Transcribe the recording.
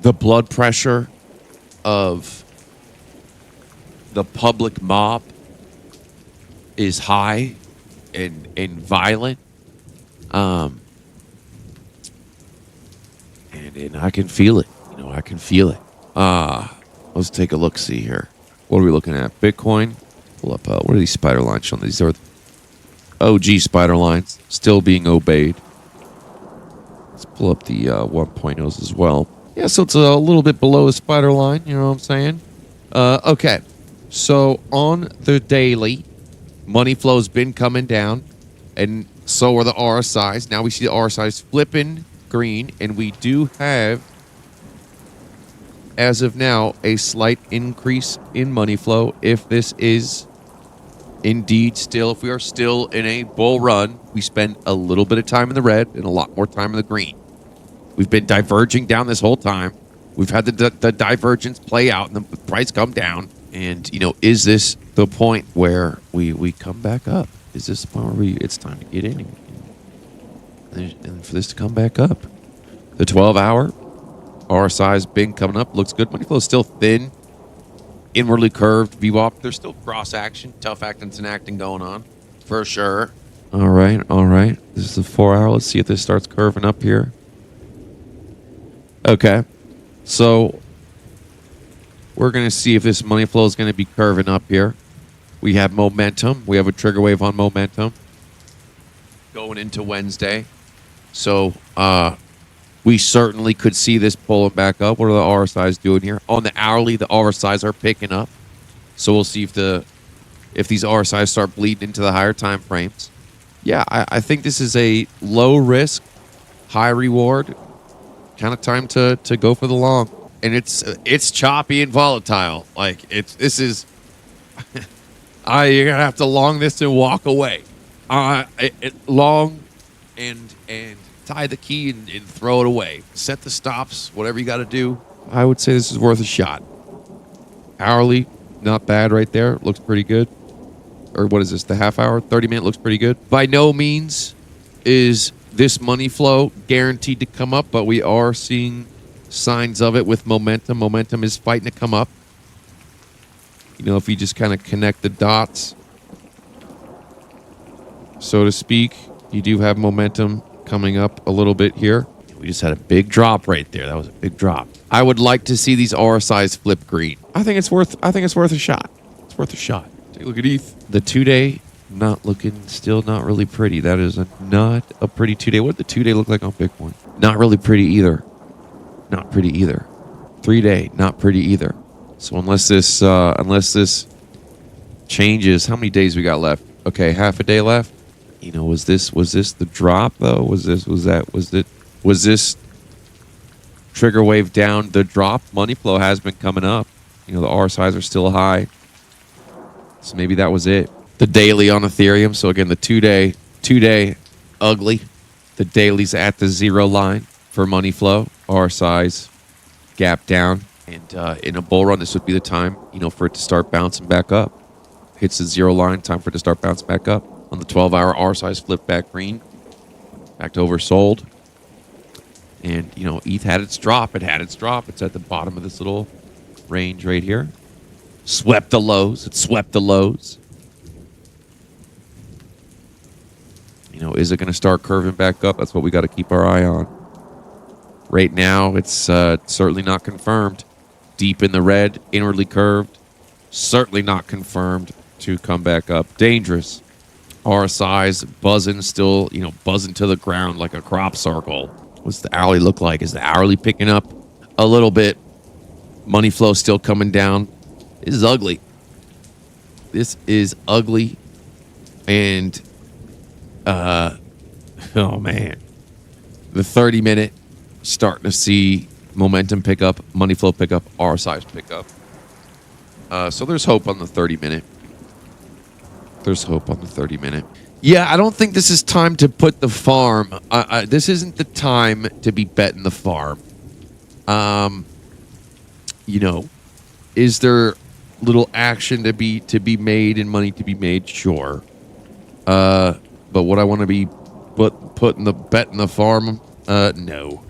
the blood pressure of the public mob is high and violent. And I can feel it. I can feel it. Let's take a look. See here. What are we looking at? Bitcoin. Pull up. What are these spider lines showing? These are OG spider lines still being obeyed. Let's pull up the 1.0s as well. Yeah, so it's a little bit below the spider line. You know what I'm saying? Okay. So on the daily, money flow's been coming down, and so are the RSIs. Now we see the RSIs flipping green, and we do have, as of now, a slight increase in money flow. If this is indeed still, if we are still in a bull run, we spend a little bit of time in the red and a lot more time in the green. We've been diverging down this whole time. We've had the divergence play out and the price come down. And, is this the point where we come back up? Is this the point where it's time to get in and for this to come back up? The 12-hour RSI's been coming up. Looks good. Money flow is still thin. Inwardly curved. VWAP. There's still cross action. Tough acting and acting going on. For sure. All right. This is the 4-hour. Let's see if this starts curving up here. Okay. So we're going to see if this money flow is going to be curving up here. We have momentum. We have a trigger wave on momentum going into Wednesday. So we certainly could see this pulling back up. What are the RSIs doing here? On the hourly, the RSIs are picking up. So we'll see if these RSIs start bleeding into the higher time frames. Yeah, I think this is a low risk, high reward kind of time to go for the long. And it's choppy and volatile. Like this is you're gonna have to long this and walk away. Long and tie the key and throw it away. Set the stops, whatever you got to do. I would say this is worth a shot. Hourly, not bad right there. Looks pretty good. Or what is this? The half hour, 30-minute looks pretty good. By no means is this money flow guaranteed to come up, but we are seeing signs of it with momentum. Momentum is fighting to come up. If you just kind of connect the dots, so to speak, you do have momentum coming up a little bit here. We just had a big drop right there. That was a big drop. I would like to see these RSIs flip green. I think it's worth a shot. It's worth a shot. Take a look at ETH. The 2-day still not really pretty. That is not a pretty 2-day. What did the 2-day look like on Bitcoin? Not really pretty either. Not pretty either. 3-day, not pretty either. So unless this changes, how many days we got left? Okay, half a day left. Was this the drop though? Was this trigger wave down the drop? Money flow has been coming up. The RSIs are still high. So maybe that was it. The daily on Ethereum. So again, the 2-day ugly. The daily's at the 0 line for money flow. RSIs gap down. And in a bull run, this would be the time, for it to start bouncing back up. Hits the 0 line, time for it to start bouncing back up. On the 12-hour, RSIs flip back green. Back to oversold. And, ETH had its drop. It had its drop. It's at the bottom of this little range right here. Swept the lows. It swept the lows. Is it going to start curving back up? That's what we got to keep our eye on. Right now, it's certainly not confirmed. Deep in the red, inwardly curved. Certainly not confirmed to come back up. Dangerous. RSIs buzzing still, buzzing to the ground like a crop circle. What's the hourly look like? Is the hourly picking up a little bit? Money flow still coming down. This is ugly. This is ugly. And, oh man. The 30-minute, starting to see momentum pick up, money flow pick up, RSIs pick up. So there's hope on the 30-minute. There's hope on the 30-minute. Yeah, I don't think this is time to put the farm. This isn't the time to be betting the farm. Is there little action to be made and money to be made? Sure. But would I want to be putting the bet in the farm? No.